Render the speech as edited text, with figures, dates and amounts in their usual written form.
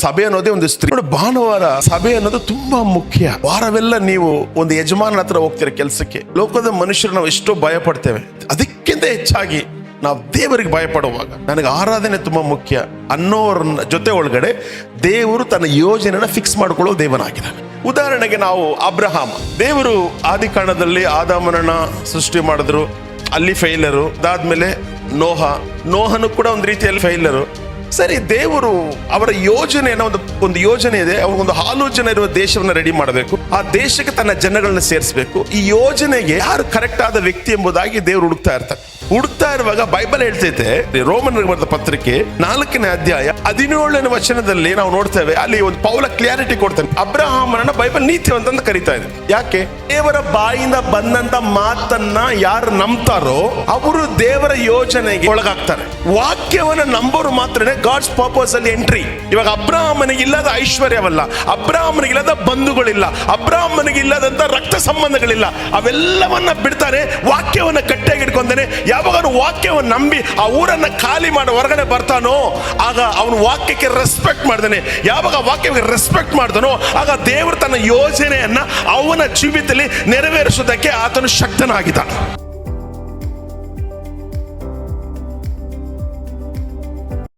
ಸಭೆ ಅನ್ನೋದೇ ಒಂದು ಸ್ತ್ರೀ. ಭಾನುವಾರ ಸಭೆ ಅನ್ನೋದು ತುಂಬಾ ಮುಖ್ಯ. ವಾರವೆಲ್ಲ ನೀವು ಒಂದು ಯಜಮಾನ ಹತ್ರ ಹೋಗ್ತೀರ ಕೆಲಸಕ್ಕೆ. ಲೋಕದ ಮನುಷ್ಯರು ನಾವು ಎಷ್ಟೋ ಭಯ ಪಡ್ತೇವೆ. ಅದಕ್ಕಿಂತ ಹೆಚ್ಚಾಗಿ ನಾವು ದೇವರಿಗೆ ಭಯಪಡುವಾಗ ನನಗೆ ಆರಾಧನೆ ತುಂಬಾ ಮುಖ್ಯ ಅನ್ನೋರ ಜೊತೆ ಒಳಗಡೆ ದೇವರು ತನ್ನ ಯೋಜನೆನ ಫಿಕ್ಸ್ ಮಾಡ್ಕೊಳ್ಳೋ ದೇವನಾಗಿದ್ದಾನೆ. ಉದಾಹರಣೆಗೆ ನಾವು ಅಬ್ರಹಾಮ, ದೇವರು ಆದಿಕಾಂಡದಲ್ಲಿ ಆದಾಮನನ್ನ ಸೃಷ್ಟಿ ಮಾಡಿದ್ರು, ಅಲ್ಲಿ ಫೇಲರು. ಅದಾದ್ಮೇಲೆ ನೋಹನು ಕೂಡ ಒಂದು ರೀತಿಯಲ್ಲಿ ಫೇಲರು. ಸರಿ, ದೇವರು ಅವರ ಯೋಜನೆಯನ್ನು ಒಂದು ಯೋಜನೆ ಇದೆ. ಅವ್ರಿಗೊಂದು ಆಲೋಚನೆ ಇರುವ ದೇಶವನ್ನ ರೆಡಿ ಮಾಡಬೇಕು, ಆ ದೇಶಕ್ಕೆ ತನ್ನ ಜನಗಳನ್ನ ಸೇರಿಸಬೇಕು. ಈ ಯೋಜನೆಗೆ ಯಾರು ಕರೆಕ್ಟ್ ಆದ ವ್ಯಕ್ತಿ ಎಂಬುದಾಗಿ ದೇವರು ಹುಡುಕ್ತಾ ಇರುವಾಗ ಬೈಬಲ್ ಹೇಳ್ತೈತೆ, ರೋಮನ್ ಬರೆದ ಪತ್ರಿಕೆ 4ನೇ ಅಧ್ಯಾಯ 17ನೇ ವಚನದಲ್ಲಿ ನಾವು ನೋಡ್ತೇವೆ. ಅಲ್ಲಿ ಒಂದು ಪೌಲ ಕ್ಲಿಯಾರಿಟಿ ಕೊಡ್ತಾನೆ. ಅಬ್ರಹಾಮನನ್ನ ಬೈಬಲ್ ನೀತಿವಂತ ಅಂತ ಕರೀತಾ ಇದೆ. ಯಾಕೆ? ದೇವರ ಬಾಯಿಂದ ಬಂದಂತ ಮಾತನ್ನ ಯಾರು ನಂಬ್ತಾರೋ ಅವರು ದೇವರ ಯೋಜನೆಗೆ ಒಳಗಾಗ್ತಾರೆ. ವಾಕ್ಯವನ್ನ ನಂಬೋರು ಮಾತ್ರನೇ ಗಾಡ್ಸ್ ಪರ್ಪಸ್ ಅಲ್ಲಿ ಎಂಟ್ರಿ. ಇವಾಗ ಅಬ್ರಹಾಮನಿಗೆ ಇಲ್ಲದ ಐಶ್ವರ್ಯವಲ್ಲ, ಅಬ್ರಹಾಮನಿಗೆ ಇಲ್ಲದ ಬಂಧುಗಳಿಲ್ಲ, ಅಬ್ರಹಾಮನಿಗೆ ಇಲ್ಲದಂತ ರಕ್ತ ಸಂಬಂಧಗಳಿಲ್ಲ, ಅವೆಲ್ಲವನ್ನ ಬಿಡ್ತಾನೆ. ವಾಕ್ಯವನ್ನ ಗಟ್ಟಿಯಾಗಿ ಇಟ್ಕೊಂತಾನೆ. ಯಾವಾಗ ಅವನು ವಾಕ್ಯವನ್ನು ನಂಬಿ ಆ ಊರನ್ನ ಖಾಲಿ ಮಾಡಿ ಹೊರಗಡೆ ಬರ್ತಾನೋ ಆಗ ಅವನು ವಾಕ್ಯಕ್ಕೆ ರೆಸ್ಪೆಕ್ಟ್ ಮಾಡ್ತಾನೆ. ಯಾವಾಗ ವಾಕ್ಯಕ್ಕೆ ರೆಸ್ಪೆಕ್ಟ್ ಮಾಡ್ತಾನೋ ಆಗ ದೇವರು ತನ್ನ ಯೋಜನೆಯನ್ನ ಅವನ ಜೀವಿತದಲ್ಲಿ ನೆರವೇರಿಸುವುದಕ್ಕೆ ಆತನು ಶಕ್ತನಾಗಿದ್ದಾನೆ.